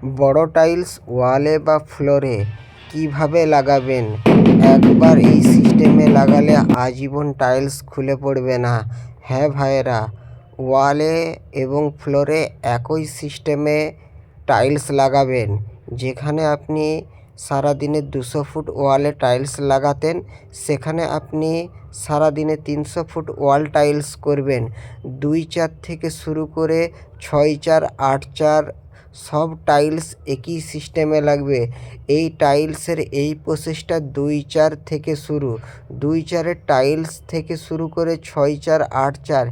বড় টাইলস ওয়ালে বা ফ্লোরে কিভাবে লাগাবেন? একবার এই সিস্টেমে লাগালে আজীবন টাইলস খুলে পড়বে না। হ্যাঁ ভাইয়েরা, ওয়ালে এবং ফ্লোরে একই সিস্টেমে টাইলস লাগাবেন। যেখানে আপনি সারাদিনে 200 ফুট ওয়ালে টাইলস লাগাতেন, সেখানে আপনি সারাদিনে 300 ফুট ওয়াল টাইলস করবেন। 2-4 থেকে শুরু করে 6-4, 8-4 সব টাইলস একই সিস্টেমে লাগবে। এই টাইলসের এই প্রসেসটা 2-4 থেকে শুরু। 2-4-এর টাইলস থেকে শুরু করে 6-4, 8-4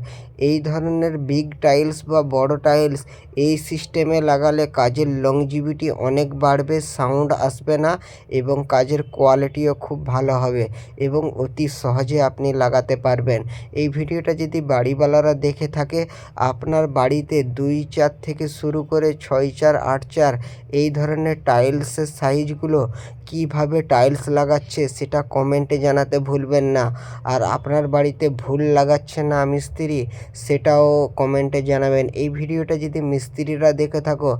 এই ধরনের বিগ টাইলস বা বড় টাইলস এই সিস্টেমে লাগালে কাজের লংজিভিটি অনেক বাড়বে, সাউন্ড আসবে না এবং কাজের কোয়ালিটিও খুব ভালো হবে এবং অতি সহজে আপনি লাগাতে পারবেন। এই ভিডিওটা যদি বাড়িওয়ালারা দেখে থাকে, আপনার বাড়িতে 2-4 থেকে শুরু করে 6-4, 8-4 এই ধরনের টাইলসের সাইজগুলো কিভাবে টাইলস লাগাচ্ছে সেটা কমেন্টে জানাতে ভুলবেন না। আর আপনার বাড়িতে ভুল লাগাচ্ছে না মিস্ত্রি, সেটাও কমেন্টে জানাবেন। এই ভিডিওটা যদি মিস্ত্রিরা দেখে থাকো,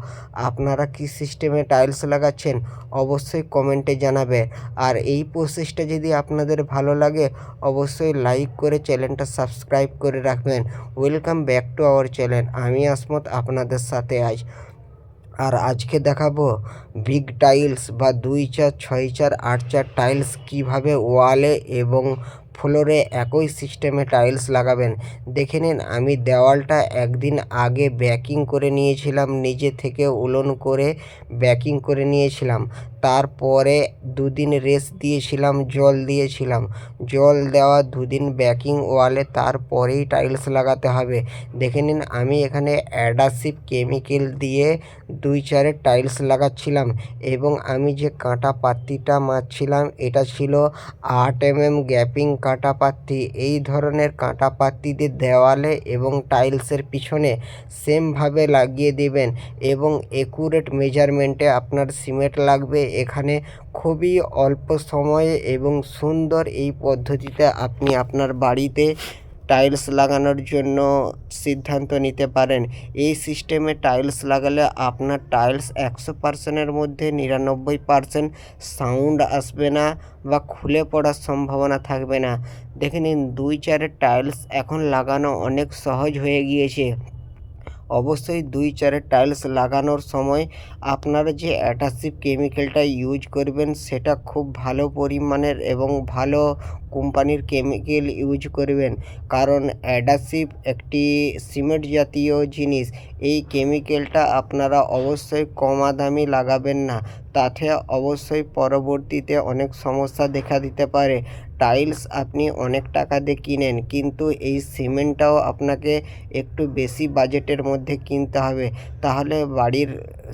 আপনারা কি সিস্টেমে টাইলস লাগাচ্ছেন অবশ্যই কমেন্টে জানাবে। আর এই প্রসেসটা যদি আপনাদের ভালো লাগে অবশ্যই লাইক করে চ্যানেলটা সাবস্ক্রাইব করে রাখবেন। Welcome back to our channel. আমি আসমত আপনাদের সাথে আজ। আর আজকে দেখাবো বিগ টাইলস বা 2-4, 6-4, 8-4 টাইলস কিভাবে ওয়ালে এবং ফ্লোরে একই সিস্টেমে টাইলস লাগাবেন। দেখে নিন, আমি দেওয়ালটা একদিন আগে ব্যাকিং করে নিয়েছিলাম, নিজে থেকে উলন করে ব্যাকিং করে নিয়েছিলাম। তারপরে 2 দিন রেস্ট দিয়েছিলাম, জল দিয়েছিলাম। জল দেওয়া 2 দিন ব্যাকিং ওয়ালে, তারপরেই টাইলস লাগাতে হবে। দেখে নিন, আমি এখানে অ্যাডাসিভ কেমিক্যাল দিয়ে 2-4 টাইলস লাগাচ্ছিলাম এবং আমি যে কাঁটা পাত্তিটা মারছিলাম এটা ছিল 8 mm গ্যাপিং কাঁটা পাত্তি। এই ধরনের কাঁটা পাত্তি দিয়ে দেওয়ালে এবং টাইলসের পিছনে সেমভাবে লাগিয়ে দেবেন এবং একুরেট মেজারমেন্টে আপনার সিমেন্ট লাগবে। এখানে খুবই অল্প সময়ে এবং সুন্দর এই পদ্ধতিতে আপনি আপনার বাড়িতে টাইলস লাগানোর জন্য সিদ্ধান্ত নিতে পারেন। এই সিস্টেমে টাইলস লাগালে আপনার টাইলস 100%-এর মধ্যে 99% সাউন্ড আসবে না বা খুলে পড়ার সম্ভাবনা থাকবে না। দেখে নিন, 2-4-এর টাইলস এখন লাগানো অনেক সহজ হয়ে গিয়েছে। অবশ্যই 2-4-এর টাইলস লাগানোর সময় আপনারা যে অ্যাডাসিভ কেমিক্যালটা ইউজ করবেন সেটা খুব ভালো পরিমাণের এবং ভালো কোম্পানির কেমিক্যাল ইউজ করবেন। কারণ অ্যাডাসিভ একটি সিমেন্ট জাতীয় জিনিস। এই কেমিক্যালটা আপনারা অবশ্যই কমা দামি লাগাবেন না, তাতে অবশ্যই পরবর্তীতে অনেক সমস্যা দেখা দিতে পারে। টাইলস আপনি অনেক টাকা দিয়ে কিনেন, কিন্তু এই সিমেন্টটাও আপনাকে একটু বেশি বাজেটের মধ্যে কিনতে হবে। তাহলে বাড়ির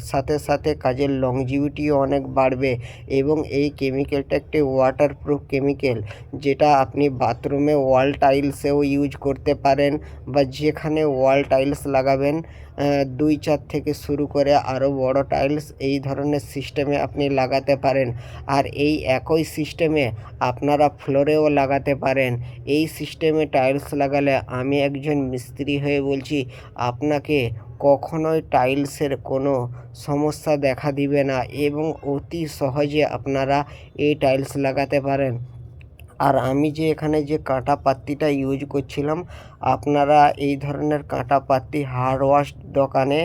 সাথে সাথে কাজের লংজিভিটিও অনেক বাড়বে এবং এই কেমিক্যালটা একটি ওয়াটারপ্রুফ কেমিক্যাল, যেটা আপনি বাথরুমে ওয়াল টাইলসেও ইউজ করতে পারেন বা যেখানে ওয়াল টাইলস লাগাবেন 2-4 থেকে শুরু করে আরও বড় টাইলস এই ধরনের সিস্টেমে আপনি লাগাতে পারেন। আর এই একই সিস্টেমে আপনারা ফ্লোরেও লাগাতে পারেন। এই সিস্টেমে টাইলস লাগালে আমি একজন মিস্ত্রি হয়ে বলছি, আপনাকে কখনোই টাইলসের কোনো সমস্যা দেখা দিবে না এবং অতি সহজে আপনারা এই টাইলস লাগাতে পারেন। আর আমি যে এখানে যে কাঁটা পাত্তিটা ইউজ করছিলাম, আপনারা এই ধরনের কাঁটা পাত্তি হার্ডওয়্যার দোকানে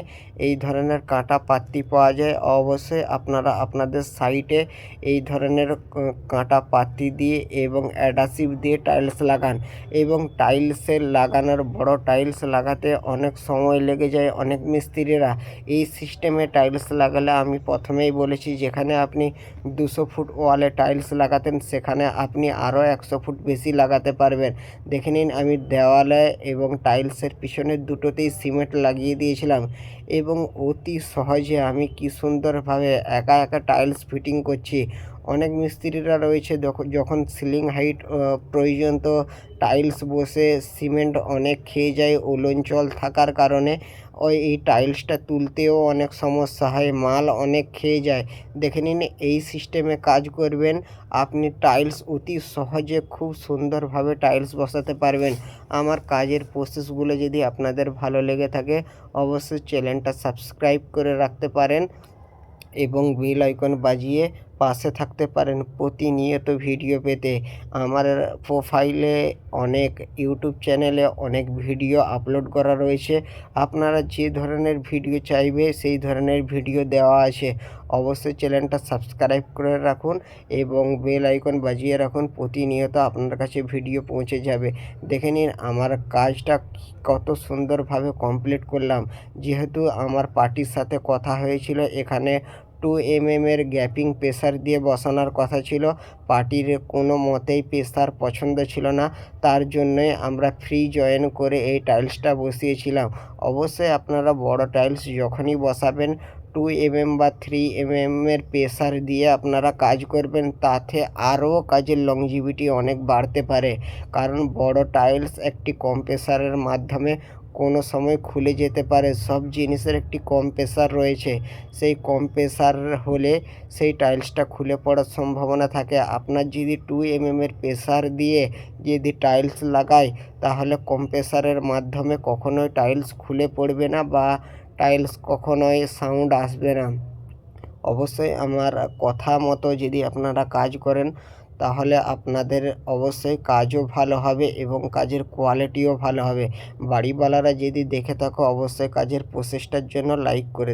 এই ধরনের কাঁটা পাত্তি পাওয়া যায়। অবশ্যই আপনারা আপনাদের সাইটে এই ধরনের কাঁটা পাত্তি দিয়ে এবং অ্যাডাসিভ দিয়ে টাইলস লাগান এবং টাইলসের লাগানোর বড় টাইলস লাগাতে অনেক সময় লেগে যায় অনেক মিস্ত্রিরা। এই সিস্টেমে টাইলস লাগালে আমি প্রথমেই বলেছি, যেখানে আপনি 200 ফুট ওয়ালে টাইলস লাগাতেন সেখানে আপনি আরও 100 ফুট বেশি লাগাতে পারবেন। দেখে নিন, আমি দেওয়ালে এবং টাইলসের পিছনের দুটোতেই সিমেন্ট লাগিয়ে দিয়েছিলাম এবং অতি সহজে আমি কি সুন্দরভাবে একা একা টাইলস ফিটিং করছি। অনেক মিস্ত্রিরা রয়েছে যখন সিলিং হাইট প্রয়োজন, তো টাইলস বসে সিমেন্ট অনেক খেয়ে যায় উলঞ্চল থাকার কারণে। এই টাইলসটা তুলতেও অনেক সমস্যা হয়, মাল অনেক খেয়ে যায়। দেখে নিন, এই সিস্টেমে কাজ করবেন, আপনি টাইলস অতি সহজে খুব সুন্দরভাবে টাইলস বসাতে পারবেন। আমার কাজের প্রসেসগুলো যদি আপনাদের ভালো লেগে থাকে অবশ্যই চ্যানেলটা সাবস্ক্রাইব করে রাখতে পারেন এবং বেল আইকন বাজিয়ে পাশে থাকতে পারেন প্রতিনিয়ত ভিডিও পেতে। আমার প্রোফাইলে অনেক ইউটিউব চ্যানেলে অনেক ভিডিও আপলোড করা রয়েছে। আপনারা যে ধরনের ভিডিও চাইবে সেই ধরনের ভিডিও দেওয়া আছে। অবশ্যই চ্যানেলটা সাবস্ক্রাইব করে রাখুন এবং বেল আইকন বাজিয়ে রাখুন। প্রতিনিয়ত আপনার কাছে ভিডিও পৌঁছে যাবে। দেখে নিন আমার কাজটা কত সুন্দরভাবে কমপ্লিট করলাম। যেহেতু আমার পার্টির সাথে কথা হয়েছিল এখানে 2mm এর গ্যাপিং প্রেসার দিয়ে বসানোর কথা ছিল। পার্টির কোনো মতেই প্রেসার পছন্দ ছিল না, তার জন্যই আমরা ফ্রি জয়েন করে এই টাইলসটা বসিয়েছিলাম। অবশ্যই আপনারা বড় টাইলস যখনই বসাবেন 2mm বা 3mm এর প্রেসার দিয়ে আপনারা কাজ করবেন, তাতে আরও কাজের লংজিভিটি অনেক বাড়তে পারে। কারণ বড় টাইলস একটি কম প্রেসারের মাধ্যমে কোনো সময় খুলে যেতে পারে। সব জিনিসের একটি কম প্রেসার রয়েছে, সেই কম প্রেসার হলে সেই টাইলসটা খুলে পড়ার সম্ভাবনা থাকে। আপনার যদি 2mm এর প্রেসার দিয়ে যদি টাইলস লাগায় তাহলে কম প্রেসারের মাধ্যমে কখনোই টাইলস খুলে পড়বে না বা টাইলস কখনোই সাউন্ড আসবে না। অবশ্যই আমার কথা মতো যদি আপনারা কাজ করেন তাহলে আপনাদের অবশ্যই কাজও ভালো হবে এবং কাজের কোয়ালিটিও ভালো হবে। বাড়িওয়ালারা যদি দেখে থাকো অবশ্যই কাজের প্রসেসটার জন্য লাইক করে